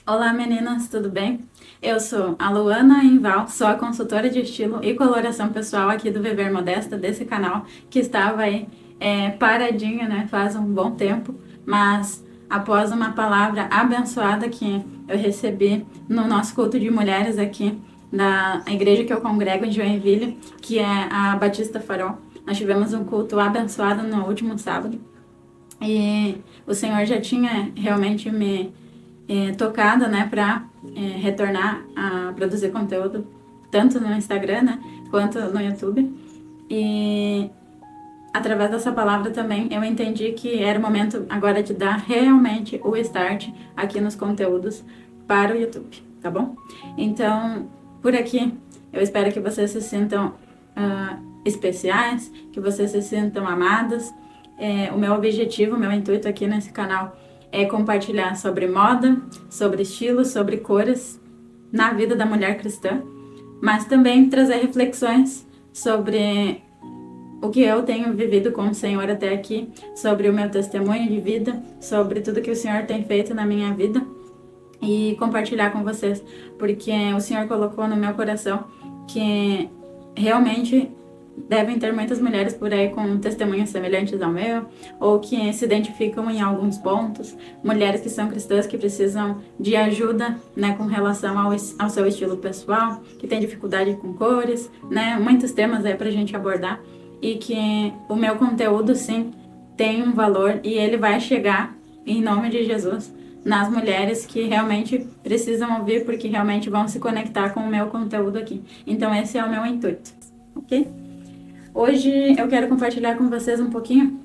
Olá meninas, tudo bem? Eu sou a Luana Inval, sou a consultora de estilo e coloração pessoal aqui do Viver Modesta, desse canal que estava aí paradinho, né, faz um bom tempo, mas após uma palavra abençoada que eu recebi no nosso culto de mulheres aqui da igreja que eu congrego em Joinville, que é a Batista Farol, nós tivemos um culto abençoado no último sábado e o Senhor já tinha realmente me tocada, né, para retornar a produzir conteúdo tanto no Instagram, né, quanto no YouTube. E através dessa palavra também eu entendi que era o momento agora de dar realmente o start aqui nos conteúdos para o YouTube, tá bom? Então, por aqui, eu espero que vocês se sintam especiais, que vocês se sintam amadas. O meu objetivo, o meu intuito aqui nesse canal é compartilhar sobre moda, sobre estilo, sobre cores na vida da mulher cristã, mas também trazer reflexões sobre o que eu tenho vivido com o Senhor até aqui, sobre o meu testemunho de vida, sobre tudo que o Senhor tem feito na minha vida e compartilhar com vocês, porque o Senhor colocou no meu coração que realmente devem ter muitas mulheres por aí com testemunhos semelhantes ao meu, ou que se identificam em alguns pontos, mulheres que são cristãs que precisam de ajuda, né, com relação ao seu estilo pessoal, que tem dificuldade com cores, né, muitos temas aí pra gente abordar, e que o meu conteúdo, sim, tem um valor e ele vai chegar, em nome de Jesus, nas mulheres que realmente precisam ouvir, porque realmente vão se conectar com o meu conteúdo aqui. Então esse é o meu intuito, ok? Hoje eu quero compartilhar com vocês um pouquinho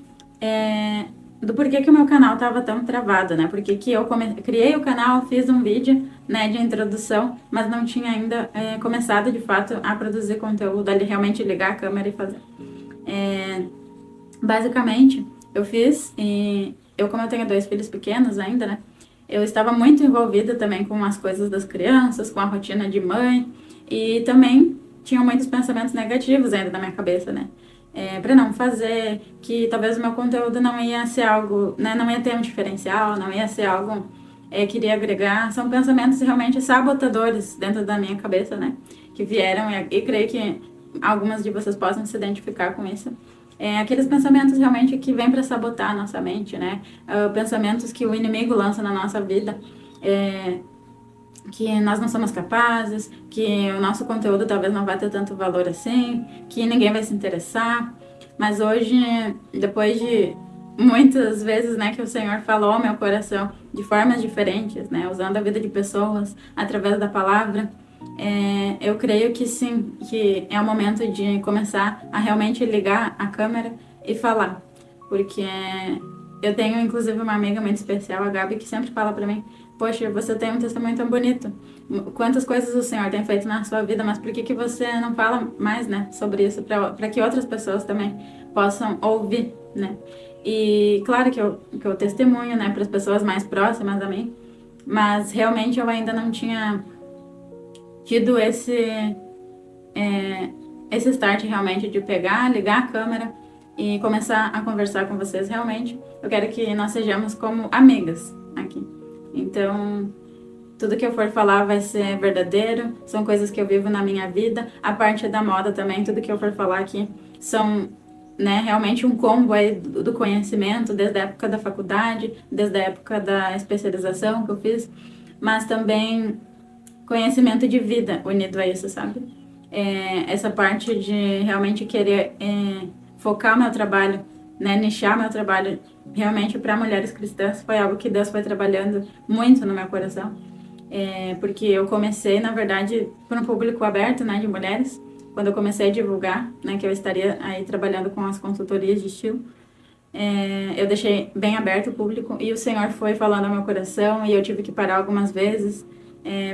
do porquê que o meu canal estava tão travado, né? Porque que eu criei o canal, fiz um vídeo, né, de introdução, mas não tinha ainda começado de fato a produzir conteúdo, ali realmente ligar a câmera e fazer. Basicamente, eu fiz, e eu, como eu tenho dois filhos pequenos ainda, né? Eu estava muito envolvida também com as coisas das crianças, com a rotina de mãe, e também tinham muitos pensamentos negativos ainda na minha cabeça, né? Para não fazer, que talvez o meu conteúdo não ia ser algo, né? Não ia ter um diferencial, não ia ser algo que iria agregar. São pensamentos realmente sabotadores dentro da minha cabeça, né? Que vieram, e creio que algumas de vocês possam se identificar com isso. Aqueles pensamentos realmente que vêm para sabotar a nossa mente, né? Pensamentos que o inimigo lança na nossa vida, que nós não somos capazes, que o nosso conteúdo talvez não vai ter tanto valor assim, que ninguém vai se interessar. Mas hoje, depois de muitas vezes, né, que o Senhor falou ao meu coração de formas diferentes, né, usando a vida de pessoas através da palavra, eu creio que sim, que é o momento de começar a realmente ligar a câmera e falar, porque eu tenho inclusive uma amiga muito especial, a Gabi, que sempre fala para mim: poxa, você tem um testemunho tão bonito, quantas coisas o Senhor tem feito na sua vida, mas por que que você não fala mais, né, sobre isso, para que outras pessoas também possam ouvir, né? E claro que eu testemunho, né, para as pessoas mais próximas a mim, mas realmente eu ainda não tinha tido esse start realmente de pegar, ligar a câmera e começar a conversar com vocês realmente. Eu quero que nós sejamos como amigas aqui. Então, tudo que eu for falar vai ser verdadeiro, são coisas que eu vivo na minha vida. A parte da moda também, tudo que eu for falar aqui são, né, realmente um combo aí do conhecimento, desde a época da faculdade, desde a época da especialização que eu fiz, mas também conhecimento de vida unido a isso, sabe? Essa parte de realmente querer focar o meu trabalho, né, nichar meu trabalho realmente para mulheres cristãs, foi algo que Deus foi trabalhando muito no meu coração. Porque eu comecei, na verdade, para um público aberto, né, de mulheres, quando eu comecei a divulgar, né, que eu estaria aí trabalhando com as consultorias de estilo. Eu deixei bem aberto o público e o Senhor foi falando ao meu coração e eu tive que parar algumas vezes,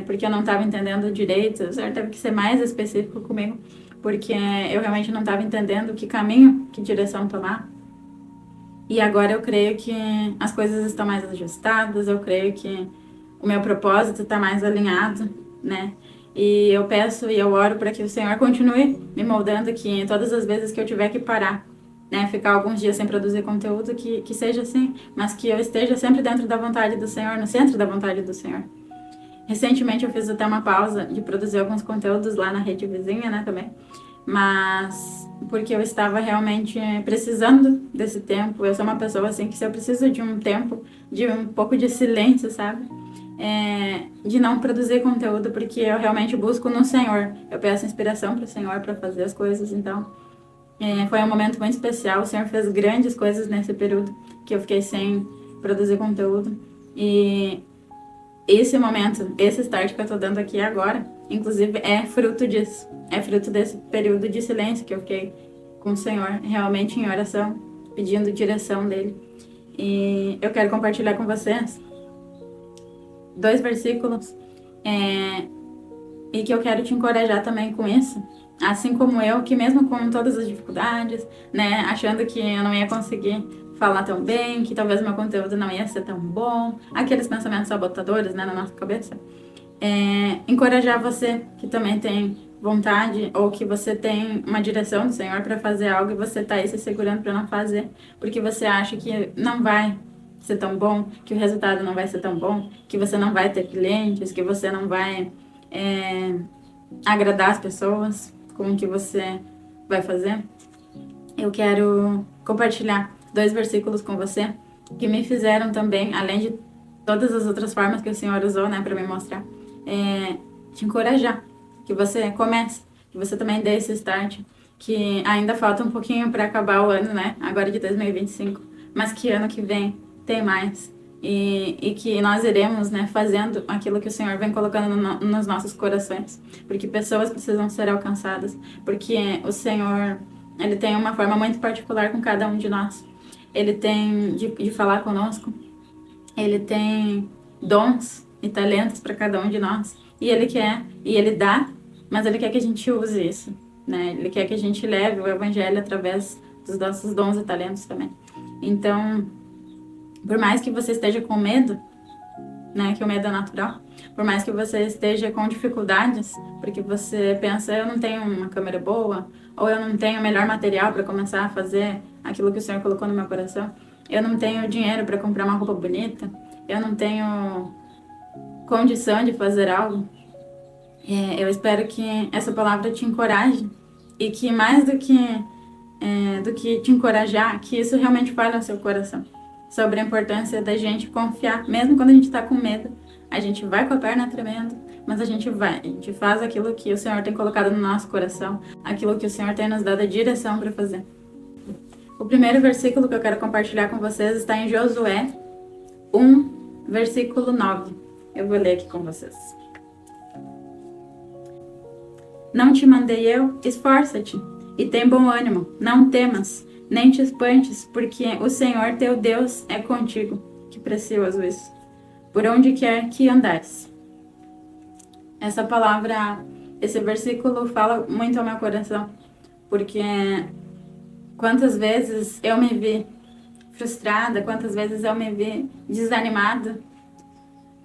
porque eu não estava entendendo direito. O Senhor teve que ser mais específico comigo, porque eu realmente não estava entendendo que caminho, que direção tomar. E agora eu creio que as coisas estão mais ajustadas, eu creio que o meu propósito está mais alinhado, né? E eu peço e eu oro para que o Senhor continue me moldando, que todas as vezes que eu tiver que parar, né, ficar alguns dias sem produzir conteúdo, que seja assim, mas que eu esteja sempre dentro da vontade do Senhor, no centro da vontade do Senhor. Recentemente eu fiz até uma pausa de produzir alguns conteúdos lá na rede vizinha, né, também. Mas porque eu estava realmente precisando desse tempo. Eu sou uma pessoa assim que se eu preciso de um tempo, de um pouco de silêncio, sabe? De não produzir conteúdo, porque eu realmente busco no Senhor. Eu peço inspiração para o Senhor para fazer as coisas, então foi um momento muito especial. O Senhor fez grandes coisas nesse período que eu fiquei sem produzir conteúdo. E esse momento, esse start que eu tô dando aqui agora, inclusive é fruto disso. É fruto desse período de silêncio que eu fiquei com o Senhor, realmente em oração, pedindo direção dele. E eu quero compartilhar com vocês 2 versículos e que eu quero te encorajar também com isso. Assim como eu, que mesmo com todas as dificuldades, né, achando que eu não ia conseguir falar tão bem, que talvez meu conteúdo não ia ser tão bom, aqueles pensamentos sabotadores, né, na nossa cabeça, encorajar você que também tem vontade ou que você tem uma direção do Senhor para fazer algo e você tá aí se segurando para não fazer, porque você acha que não vai ser tão bom, que o resultado não vai ser tão bom, que você não vai ter clientes, que você não vai agradar as pessoas com o que você vai fazer. Eu quero compartilhar 2 versículos com você que me fizeram também, além de todas as outras formas que o Senhor usou, né, para me mostrar, te encorajar, que você comece, que você também dê esse start, que ainda falta um pouquinho para acabar o ano, né, agora de 2025, mas que ano que vem tem mais. E que nós iremos, né, fazendo aquilo que o Senhor vem colocando nos nossos corações, porque pessoas precisam ser alcançadas, porque o Senhor, ele tem uma forma muito particular com cada um de nós. Ele tem de falar conosco, ele tem dons e talentos para cada um de nós, e ele quer, e ele dá, mas ele quer que a gente use isso, né? Ele quer que a gente leve o evangelho através dos nossos dons e talentos também. Então, por mais que você esteja com medo, né, que o medo é natural, por mais que você esteja com dificuldades, porque você pensa, eu não tenho uma câmera boa, ou eu não tenho o melhor material para começar a fazer aquilo que o Senhor colocou no meu coração, eu não tenho dinheiro para comprar uma roupa bonita, eu não tenho condição de fazer algo, eu espero que essa palavra te encoraje e que mais do que te encorajar, que isso realmente fale ao seu coração sobre a importância da gente confiar, mesmo quando a gente está com medo. A gente vai com a perna tremendo, mas a gente faz aquilo que o Senhor tem colocado no nosso coração, aquilo que o Senhor tem nos dado a direção para fazer. O primeiro versículo que eu quero compartilhar com vocês está em Josué 1, versículo 9. Eu vou ler aqui com vocês. Não te mandei eu? Esforça-te e tem bom ânimo, não temas, nem te espantes, porque o Senhor teu Deus é contigo. Que precioso isso. Por onde quer que andares. Essa palavra, esse versículo fala muito ao meu coração, porque quantas vezes eu me vi frustrada, quantas vezes eu me vi desanimada,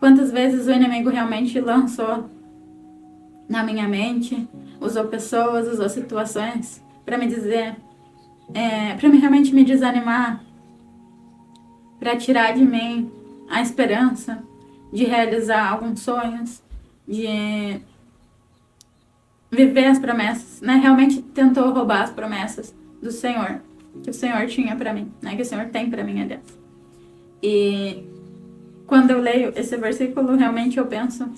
quantas vezes o inimigo realmente lançou na minha mente, usou pessoas, usou situações para me dizer, para realmente me desanimar, para tirar de mim a esperança de realizar alguns sonhos, de viver as promessas, né? Realmente tentou roubar as promessas do Senhor, que o Senhor tinha para mim, né? Que o Senhor tem para mim, aliás. E quando eu leio esse versículo, realmente eu penso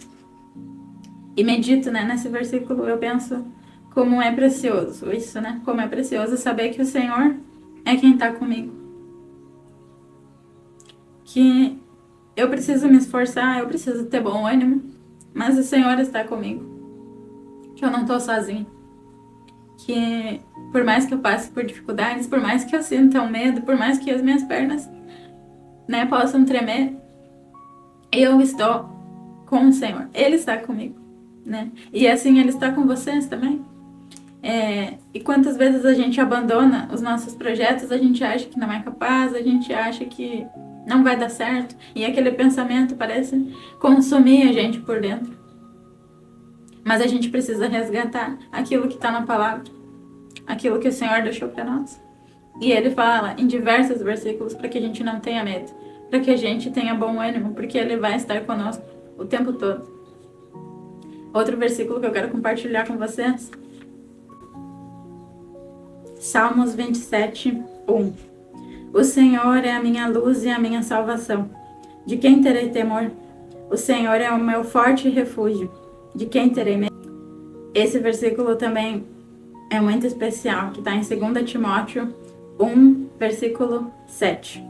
e medito, né, nesse versículo, eu penso como é precioso isso, né? Como é precioso saber que o Senhor é quem está comigo. Que eu preciso me esforçar, eu preciso ter bom ânimo, mas o Senhor está comigo. Que eu não estou sozinha. Que por mais que eu passe por dificuldades, por mais que eu sinta um medo, por mais que as minhas pernas, né, possam tremer, eu estou com o Senhor. Ele está comigo, né? E assim Ele está com vocês também. E quantas vezes a gente abandona os nossos projetos, a gente acha que não é capaz, a gente acha que não vai dar certo, e aquele pensamento parece consumir a gente por dentro. Mas a gente precisa resgatar aquilo que está na palavra, aquilo que o Senhor deixou para nós. E Ele fala em diversos versículos para que a gente não tenha medo, para que a gente tenha bom ânimo, porque Ele vai estar conosco o tempo todo. Outro versículo que eu quero compartilhar com vocês. Salmos 27, 1. O Senhor é a minha luz e a minha salvação. De quem terei temor? O Senhor é o meu forte refúgio. De quem terei medo? Esse versículo também é muito especial, que está em 2 Timóteo 1, versículo 7.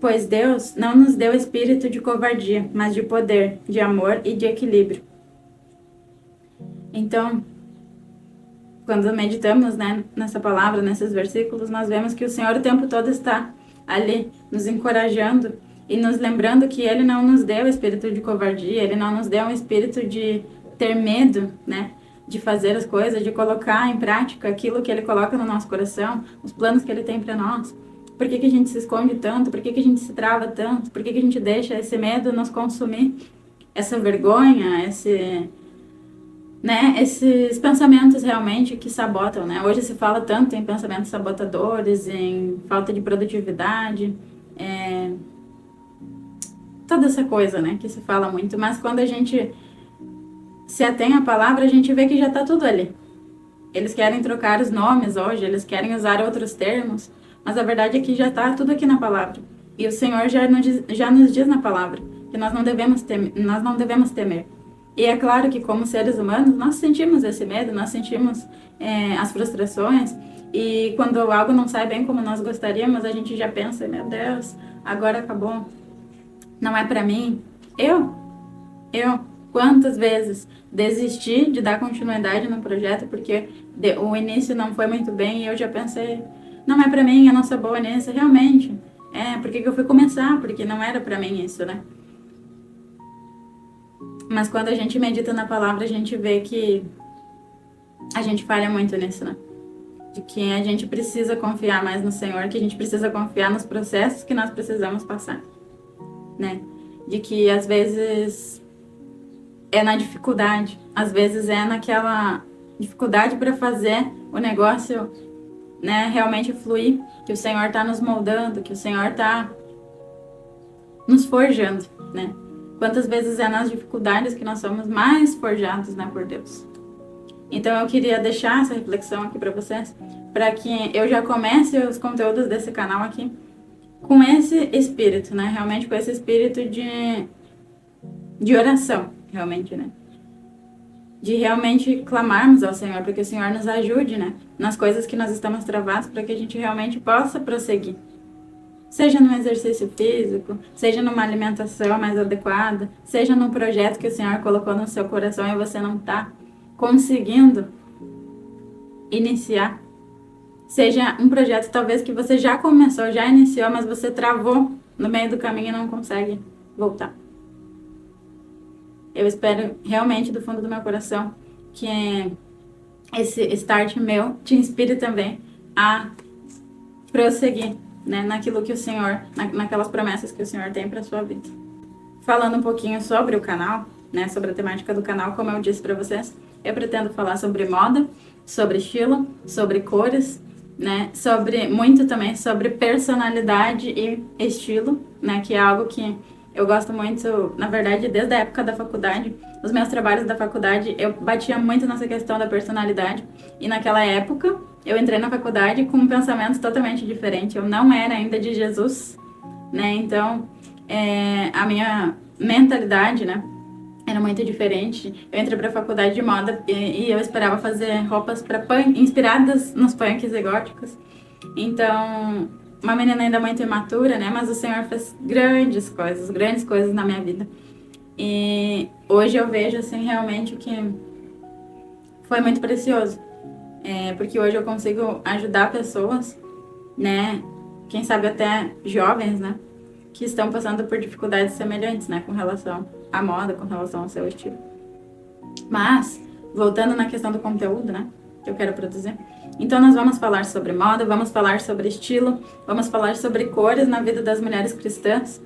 Pois Deus não nos deu espírito de covardia, mas de poder, de amor e de equilíbrio. Então, quando meditamos, né, nessa palavra, nesses versículos, nós vemos que o Senhor o tempo todo está ali nos encorajando e nos lembrando que Ele não nos deu espírito de covardia, Ele não nos deu um espírito de ter medo, né, de fazer as coisas, de colocar em prática aquilo que Ele coloca no nosso coração, os planos que Ele tem para nós. Por que a gente se esconde tanto? Por que a gente se trava tanto? Por que a gente deixa esse medo nos consumir? Essa vergonha, esses pensamentos realmente que sabotam, né? Hoje se fala tanto em pensamentos sabotadores, em falta de produtividade, toda essa coisa, né, que se fala muito. Mas quando a gente se atém à palavra, a gente vê que já está tudo ali. Eles querem trocar os nomes hoje, eles querem usar outros termos, mas a verdade é que já está tudo aqui na palavra. E o Senhor já nos diz na palavra que nós não devemos temer. E é claro que, como seres humanos, nós sentimos esse medo, nós sentimos as frustrações. E quando algo não sai bem como nós gostaríamos, a gente já pensa, meu Deus, agora acabou. Não é para mim. Quantas vezes desisti de dar continuidade no projeto porque o início não foi muito bem e eu já pensei, não é para mim, eu não sou boa nisso, realmente. Por que eu fui começar? Porque não era para mim isso, né? Mas quando a gente medita na palavra, a gente vê que a gente falha muito nisso, né? De que a gente precisa confiar mais no Senhor, que a gente precisa confiar nos processos que nós precisamos passar, né? De que às vezes é na dificuldade, às vezes é naquela dificuldade para fazer o negócio, né, realmente fluir, que o Senhor está nos moldando, que o Senhor está nos forjando, né? Quantas vezes é nas dificuldades que nós somos mais forjados, né, por Deus. Então eu queria deixar essa reflexão aqui para vocês, para que eu já comece os conteúdos desse canal aqui com esse espírito, né? Realmente com esse espírito de oração, realmente, né? De realmente clamarmos ao Senhor, para que o Senhor nos ajude, né? Nas coisas que nós estamos travados, para que a gente realmente possa prosseguir. Seja num exercício físico, seja numa alimentação mais adequada, seja num projeto que o Senhor colocou no seu coração e você não está conseguindo iniciar. Seja um projeto talvez que você já começou, já iniciou, mas você travou no meio do caminho e não consegue voltar. Eu espero realmente do fundo do meu coração que esse start meu te inspire também a prosseguir, né, naquilo que o Senhor, naquelas promessas que o Senhor tem para sua vida. Falando um pouquinho sobre o canal, né, sobre a temática do canal, como eu disse para vocês, eu pretendo falar sobre moda, sobre estilo, sobre cores, né, muito também sobre personalidade e estilo, né, que é algo que eu gosto muito, na verdade, desde a época da faculdade. Os meus trabalhos da faculdade, eu batia muito nessa questão da personalidade. E naquela época, eu entrei na faculdade com um pensamento totalmente diferente. Eu não era ainda de Jesus, né? Então, a minha mentalidade, né, era muito diferente. Eu entrei para a faculdade de moda e eu esperava fazer roupas para punk, inspiradas nos punks e góticos. Então, uma menina ainda muito imatura, né? Mas o Senhor fez grandes coisas na minha vida. E hoje eu vejo, assim, realmente que foi muito precioso. Porque hoje eu consigo ajudar pessoas, né? Quem sabe até jovens, né? Que estão passando por dificuldades semelhantes, né? Com relação à moda, com relação ao seu estilo. Mas, voltando na questão do conteúdo, né? Que eu quero produzir. Então nós vamos falar sobre moda, vamos falar sobre estilo, vamos falar sobre cores na vida das mulheres cristãs.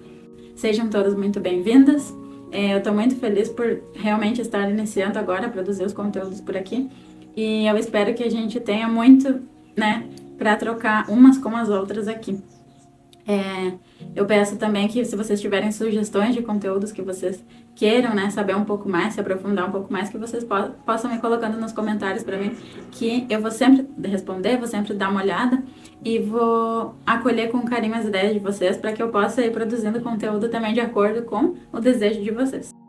Sejam todas muito bem-vindas. Eu estou muito feliz por realmente estar iniciando agora a produzir os conteúdos por aqui. E eu espero que a gente tenha muito, né, para trocar umas com as outras aqui. Eu peço também que, se vocês tiverem sugestões de conteúdos que vocês queiram, né, saber um pouco mais, se aprofundar um pouco mais, que vocês possam me colocando nos comentários para mim, que eu vou sempre responder, vou sempre dar uma olhada e vou acolher com carinho as ideias de vocês para que eu possa ir produzindo conteúdo também de acordo com o desejo de vocês.